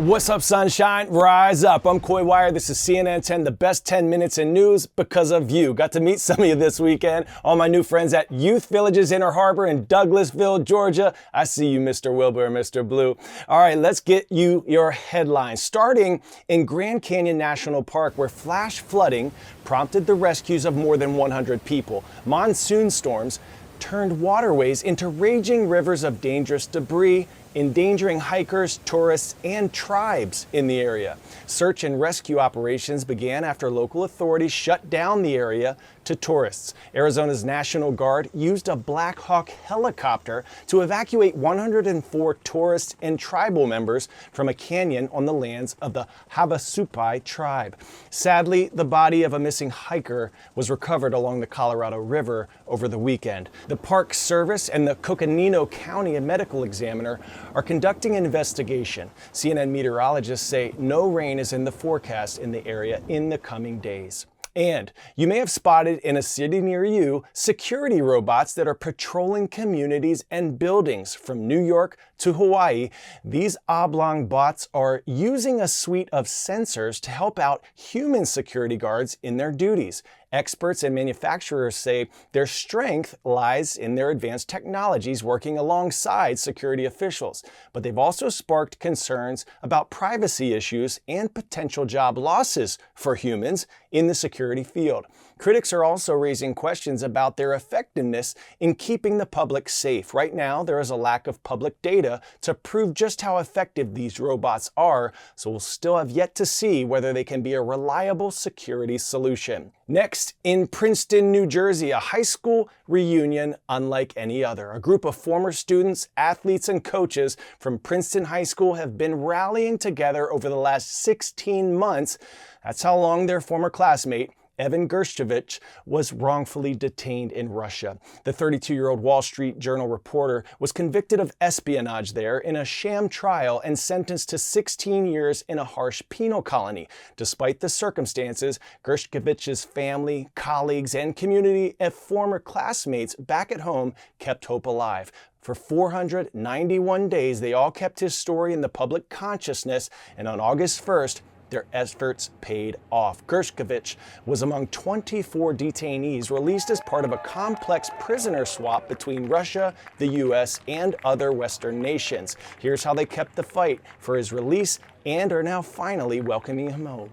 What's up, sunshine? Rise up. I'm Coy Wire. This is CNN 10, the best 10 minutes in news because of you. Got to meet some of you this weekend. All my new friends at Youth Villages Inner Harbor in Douglasville, Georgia. I see you, Mr. Wilbur and Mr. Blue. All right, let's get you your headlines. Starting in Grand Canyon National Park, where flash flooding prompted the rescues of more than 100 people. Monsoon storms turned waterways into raging rivers of dangerous debris, endangering hikers, tourists, and tribes in the area. Search and rescue operations began after local authorities shut down the area to tourists. Arizona's National Guard used a Black Hawk helicopter to evacuate 104 tourists and tribal members from a canyon on the lands of the Havasupai tribe. Sadly, the body of a missing hiker was recovered along the Colorado River over the weekend. The Park Service and the Coconino County Medical Examiner are conducting an investigation. CNN meteorologists say no rain is in the forecast in the area in the coming days. And you may have spotted in a city near you security robots that are patrolling communities and buildings from New York to Hawaii. These oblong bots are using a suite of sensors to help out human security guards in their duties. Experts and manufacturers say their strength lies in their advanced technologies working alongside security officials. But they've also sparked concerns about privacy issues and potential job losses for humans in the security field. Critics are also raising questions about their effectiveness in keeping the public safe. Right now, there is a lack of public data to prove just how effective these robots are, so we'll still have yet to see whether they can be a reliable security solution. Next, in Princeton, New Jersey, a high school reunion unlike any other. A group of former students, athletes, and coaches from Princeton High School have been rallying together over the last 16 months. That's how long their former classmate, Evan Gershkovich, was wrongfully detained in Russia. The 32-year-old Wall Street Journal reporter was convicted of espionage there in a sham trial and sentenced to 16 years in a harsh penal colony. Despite the circumstances, Gershkovich's family, colleagues, and community of former classmates back at home kept hope alive. For 491 days, they all kept his story in the public consciousness, and on August 1st, their efforts paid off. Gershkovich was among 24 detainees released as part of a complex prisoner swap between Russia, the U.S., and other Western nations. Here's how they kept the fight for his release and are now finally welcoming him home.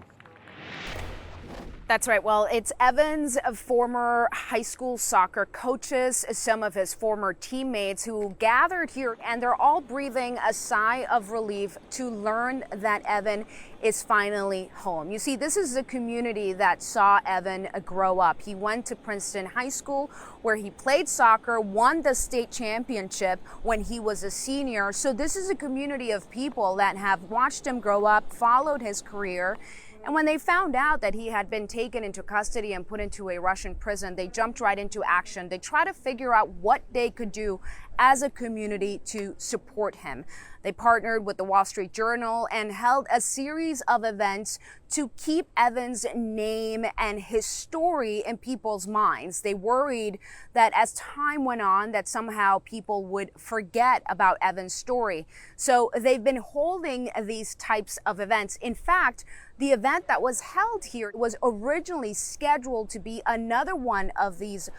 That's right. Well, it's Evan's former high school soccer coaches, some of his former teammates who gathered here, and they're all breathing a sigh of relief to learn that Evan is finally home. You see, this is a community that saw Evan grow up. He went to Princeton High School where he played soccer, won the state championship when he was a senior. So this is a community of people that have watched him grow up, followed his career. And when they found out that he had been taken into custody and put into a Russian prison, they jumped right into action. They tried to figure out what they could do as a community to support him. They partnered with the Wall Street Journal and held a series of events to keep Evan's name and his story in people's minds. They worried that as time went on, that somehow people would forget about Evan's story. So they've been holding these types of events. In fact, the event that was held here was originally scheduled to be another one of these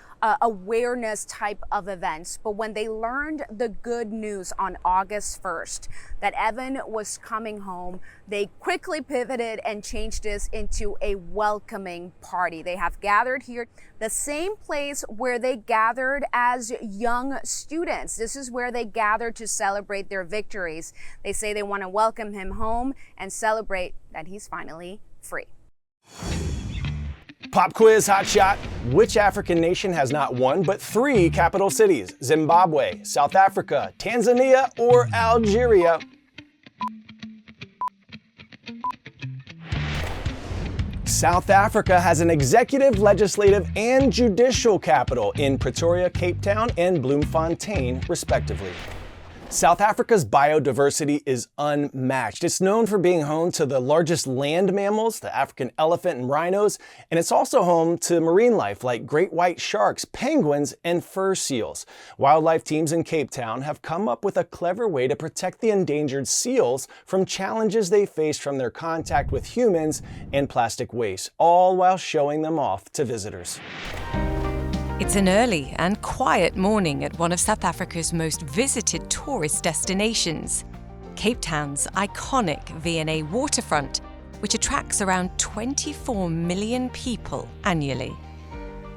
awareness type of events. But when they learned the good news on August 1st that Evan was coming home, they quickly pivoted and changed this into a welcoming party. They have gathered here, the same place where they gathered as young students. This is where they gathered to celebrate their victories. They say they want to welcome him home and celebrate that he's finally free. Pop quiz hot shot. Which African nation has not one but 3 capital cities? Zimbabwe, South Africa, Tanzania, or Algeria? South Africa has an executive, legislative, and judicial capital in Pretoria, Cape Town, and Bloemfontein, respectively. South Africa's biodiversity is unmatched. It's known for being home to the largest land mammals, the African elephant and rhinos, and it's also home to marine life like great white sharks, penguins, and fur seals. Wildlife teams in Cape Town have come up with a clever way to protect the endangered seals from challenges they face from their contact with humans and plastic waste, all while showing them off to visitors. It's an early and quiet morning at one of South Africa's most visited tourist destinations, Cape Town's iconic V&A waterfront, which attracts around 24 million people annually.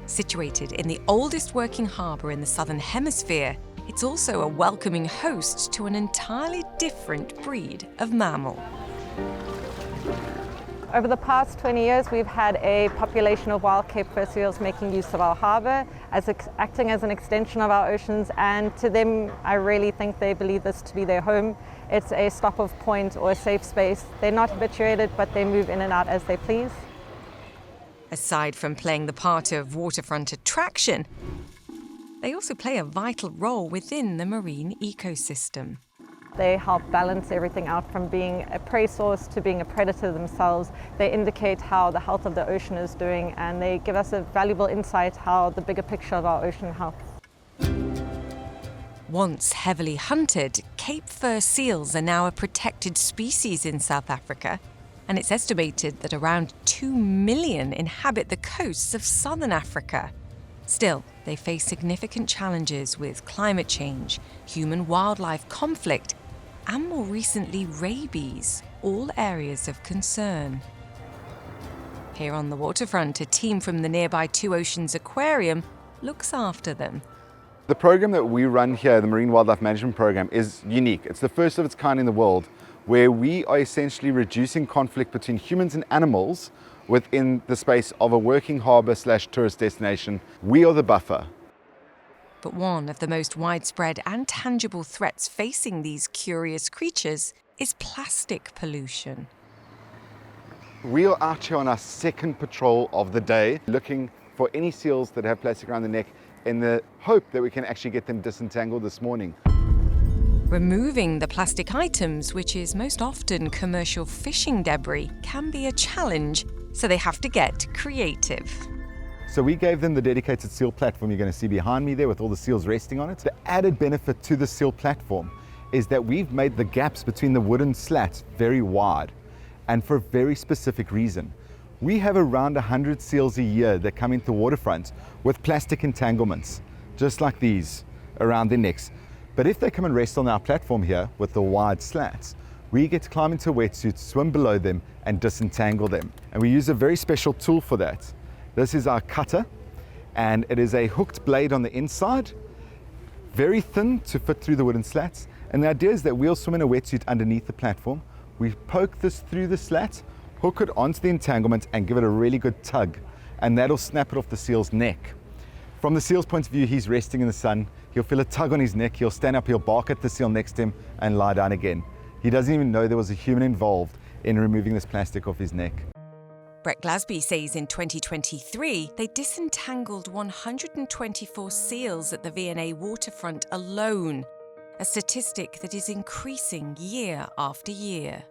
Situated in the oldest working harbour in the Southern Hemisphere, it's also a welcoming host to an entirely different breed of mammal. Over the past 20 years, we've had a population of wild Cape fur seals making use of our harbour, acting as an extension of our oceans, and to them, I really think they believe this to be their home. It's a stop-off point or a safe space. They're not habituated, but they move in and out as they please. Aside from playing the part of waterfront attraction, they also play a vital role within the marine ecosystem. They help balance everything out from being a prey source to being a predator themselves. They indicate how the health of the ocean is doing, and they give us a valuable insight how the bigger picture of our ocean health. Once heavily hunted, Cape fur seals are now a protected species in South Africa, and it's estimated that around 2 million inhabit the coasts of southern Africa. Still, they face significant challenges with climate change, human-wildlife conflict, and more recently rabies, all areas of concern. Here on the waterfront, a team from the nearby Two Oceans Aquarium looks after them. The program that we run here, the Marine Wildlife Management Program, is unique. It's the first of its kind in the world, where we are essentially reducing conflict between humans and animals within the space of a working harbour/tourist destination. We are the buffer. But one of the most widespread and tangible threats facing these curious creatures is plastic pollution. We are out here on our second patrol of the day, looking for any seals that have plastic around the neck in the hope that we can actually get them disentangled this morning. Removing the plastic items, which is most often commercial fishing debris, can be a challenge, so they have to get creative. So we gave them the dedicated seal platform you're going to see behind me there with all the seals resting on it. The added benefit to the seal platform is that we've made the gaps between the wooden slats very wide, and for a very specific reason. We have around 100 seals a year that come into waterfronts with plastic entanglements, just like these, around their necks. But if they come and rest on our platform here with the wide slats, we get to climb into a wetsuit, swim below them, and disentangle them. And we use a very special tool for that. This is our cutter, and it is a hooked blade on the inside, very thin to fit through the wooden slats. And the idea is that we'll swim in a wetsuit underneath the platform. We poke this through the slat, hook it onto the entanglement, and give it a really good tug, and that'll snap it off the seal's neck. From the seal's point of view, he's resting in the sun. He'll feel a tug on his neck, he'll stand up, he'll bark at the seal next to him, and lie down again. He doesn't even know there was a human involved in removing this plastic off his neck. Brett Glasby says in 2023, they disentangled 124 seals at the V&A waterfront alone, a statistic that is increasing year after year.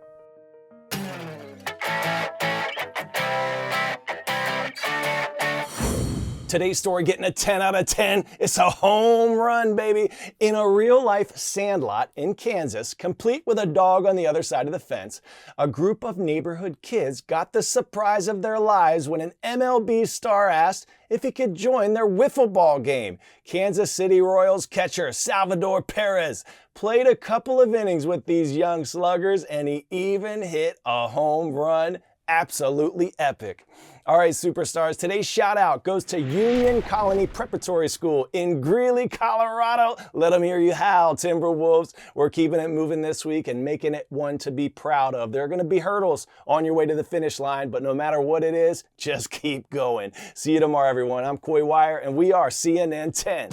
Today's story getting a 10 out of 10. It's a home run, baby. In a real-life sandlot in Kansas, complete with a dog on the other side of the fence, a group of neighborhood kids got the surprise of their lives when an MLB star asked if he could join their wiffle ball game. Kansas City Royals catcher Salvador Perez played a couple of innings with these young sluggers, and he even hit a home run. Absolutely epic. All right, superstars, today's shout out goes to Union Colony Preparatory School in Greeley, Colorado. Let them hear you howl, Timberwolves. We're keeping it moving this week and making it one to be proud of. There are going to be hurdles on your way to the finish line, but no matter what it is, just keep going. See you tomorrow, everyone. I'm Coy Wire, and we are CNN 10.